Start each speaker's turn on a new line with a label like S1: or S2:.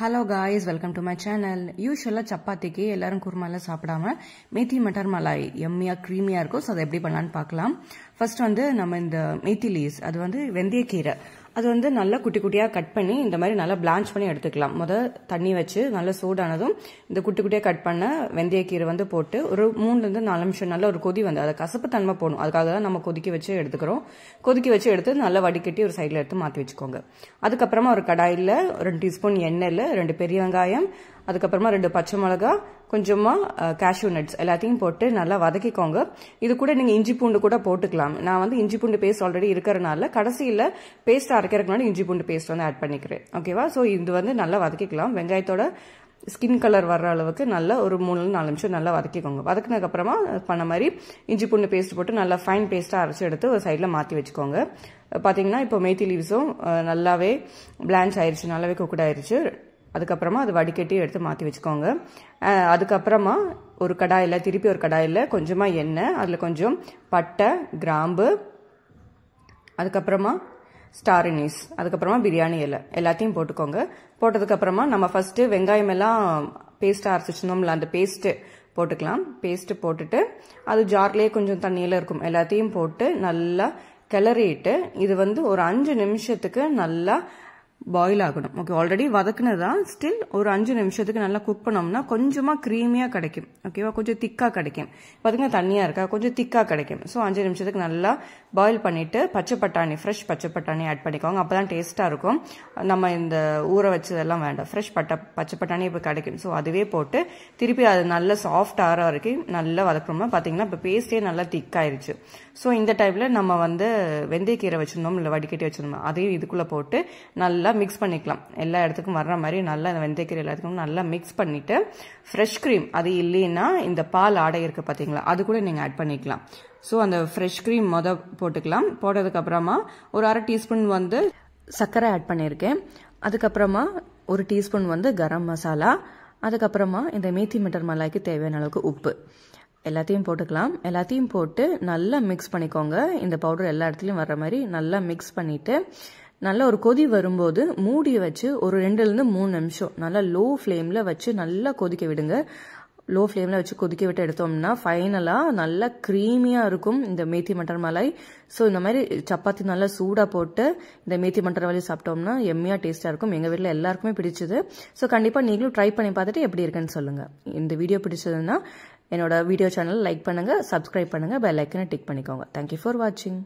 S1: Hello guys, welcome to my channel. Usually சப்பாத்திக்கு எல்லாரும் குருமால சாப்பிடாம மேத்தி மட்டர் மலாய் எம்மியா கிரீமியா இருக்கும். சோ அதை எப்படி பண்ணலாம்னு பார்க்கலாம். ஃபர்ஸ்ட் நம்ம இந்த மேத்தி லீவ்ஸ் அது வெந்தயக்கீரை அது நல்லா குட்டி குட்டியா கட் பண்ணி இந்த மாதிரி நல்லா பிளான்ச் பண்ணி எடுத்துக்கலாம். தண்ணி வச்சு நல்லா சூடானதும் இந்த குட்டி குட்டியா கட் பண்ண வெந்தயக்கீரை போட்டு ஒரு 3 ல இருந்து 4 நிமிஷம் நல்ல ஒரு கொதி அது கசப்பு தன்மை போடும். அதுக்காக தான் நம்ம கொதிக்க வச்சு எடுத்துக்கிறோம். கொதிக்க வச்சு எடுத்து நல்லா வடிகட்டி ஒரு சைடுல எடுத்து மாத்தி வச்சுக்கோங்க. அதுக்கப்புறமா ஒரு கடாயில 2 டீஸ்பூன் எண்ணெயில 2 பெரிய வெங்காயம், அதுக்கப்புறமா 2 பச்சை மிளகாய், கொஞ்சமா கேஷ்யூ நட்ஸ் எல்லாத்தையும் போட்டு நல்லா வதக்கிக்கோங்க. இது கூட நீங்க இஞ்சி பூண்டு கூட போட்டுக்கலாம். நான் இஞ்சி பூண்டு பேஸ்ட் ஆல்ரெடி இருக்கறனால கடைசியில பேஸ்ட் அரைக்கிறதுக்கு இஞ்சி பூண்டு பேஸ்ட் ஆட் பண்ணிக்கிறேன். ஓகேவா? சோ இது நல்லா வதக்கிக்கலாம். வெங்காயத்தோட ஸ்கின் கலர் வர்ற அளவுக்கு நல்லா ஒரு 3 ல 4 நிமிஷம் நல்லா வதக்கிக்கோங்க. வதக்கினதுக்கு அப்புறமா பண்ண மாதிரி இஞ்சி பூண்டு பேஸ்ட் போட்டு நல்லா ஃபைன் பேஸ்டா அரைச்சு எடுத்து ஒரு சைடுல மாத்தி வச்சுக்கோங்க. பாத்தீங்கன்னா இப்போ மேத்தி லீவ்ஸும் நல்லாவே பிளான்ச் ஆயிருச்சு, நல்லாவே குக்ட் ஆயிருச்சு. அதுக்கப்புறமா அது வடிகட்டி எடுத்து மாத்தி வச்சுக்கோங்க. அதுக்கப்புறமா திருப்பி ஒரு கடாயில கொஞ்சமா எண்ணெய், அதுல கொஞ்சம் பட்டை, கிராம்பு, அதுக்கப்புறமா ஸ்டார் அனீஸ், அதுக்கப்புறமா பிரியாணி இலை எல்லாத்தையும் போட்டுக்கோங்க. போட்டதுக்கு அப்புறமா நம்ம ஃபர்ஸ்ட் வெங்காயம் எல்லாம் பேஸ்டா அரைச்சிச்சோம்ல அந்த பேஸ்ட் போட்டுக்கலாம். பேஸ்ட் போட்டுட்டு அது ஜார்லயே கொஞ்சம் தண்ணியில இருக்கும் எல்லாத்தையும் போட்டு நல்லா கிளறிட்டு இது ஒரு 5 நிமிஷத்துக்கு நல்லா பாயில் ஆகணும். ஓகே, ஆல்ரெடி வதக்குனதான் ஸ்டில் ஒரு 5 நிமிஷத்துக்கு நல்லா குக் பண்ணோம்னா கொஞ்சமா கிரீமியா கிடைக்கும். ஓகேவா? கொஞ்சம் திக்கா கிடைக்கும். பாத்தீங்கன்னா தண்ணியா இருக்கா, கொஞ்சம் திக்கா கிடைக்கும். ஸோ 5 நிமிஷத்துக்கு நல்லா பாயில் பண்ணிட்டு ஃப்ரெஷ் பச்சை பட்டாணி ஆட் பண்ணிக்கோங்க. அப்பதான் டேஸ்டா இருக்கும். நம்ம இந்த ஊற வச்சதெல்லாம் வேண்டாம், ஃப்ரெஷ் பச்சை பட்டாணி இப்போ கிடைக்கும். ஸோ அதுவே போட்டு திருப்பி அது நல்லா சாஃப்ட் ஆற வரைக்கும் நல்லா வதக்கணும்னா பாத்தீங்கன்னா இப்போ பேஸ்டே நல்லா திக்காயிருச்சு. ஸோ இந்த டைம்ல நம்ம வெந்தயக்கீரை வச்சிருந்தோம் இல்லை வடிகட்டி வச்சிருந்தோம், அதையும் இதுக்குள்ள போட்டு நல்லா மிக்ஸ் பண்ணிக்கலாம். எல்லா இடத்துக்கும் வர்ற மாதிரி நல்லா இந்த வெந்தயக்கீரை எல்லாத்துக்கும் நல்லா மிக்ஸ் பண்ணிட்டு ஃப்ரெஷ் கிரீம் அது இல்லைன்னா இந்த பால் ஆடை இருக்கு பாத்தீங்களா, அது கூட நீங்க ஆட் பண்ணிக்கலாம். ஸோ அந்த ஃப்ரெஷ் கிரீம் போட்டுக்கலாம். போட்டதுக்கு அப்புறமா ஒரு 1/2 டீஸ்பூன் சர்க்கரை ஆட் பண்ணியிருக்கேன். அதுக்கப்புறமா 1 டீஸ்பூன் கரம் மசாலா, அதுக்கப்புறமா இந்த மேத்தி மட்டர் மலாய்க்கு தேவையான அளவுக்கு உப்பு எல்லாத்தையும் போட்டுக்கலாம். எல்லாத்தையும் போட்டு நல்லா மிக்ஸ் பண்ணிக்கோங்க. இந்த பவுடர் எல்லா இடத்துலயும் வர்ற மாதிரி நல்லா மிக்ஸ் பண்ணிட்டு நல்லா ஒரு கொதி வரும்போது மூடி வச்சு ஒரு 2 ல இருந்து 3 நிமிஷம் நல்லா லோ ஃப்ளேம்ல வச்சு நல்லா கொதிக்க விடுங்க. லோ ஃப்ளேம்ல வச்சு கொதிக்க விட்டு எடுத்தோம்னா ஃபைனலா நல்லா கிரீமியா இருக்கும் இந்த மேத்தி மட்டர் மலாய். ஸோ இந்த மாதிரி சப்பாத்தி நல்லா சூடா போட்டு இந்த மேத்தி மட்டர் மலாய் சாப்பிட்டோம்னா எம்மியா டேஸ்டா இருக்கும். எங்க வீட்டில் எல்லாருக்குமே பிடிச்சது. ஸோ கண்டிப்பா நீங்களும் ட்ரை பண்ணி பார்த்துட்டு எப்படி இருக்குன்னு சொல்லுங்க. இந்த வீடியோ பிடிச்சதுன்னா என்னோட வீடியோ சேனல் லைக் பண்ணுங்க, சப்ஸ்கிரைப் பண்ணுங்க, பெல் ஐக்கனை டிக் பண்ணிக்கோங்க. தேங்க்யூ ஃபார் வாட்சிங்.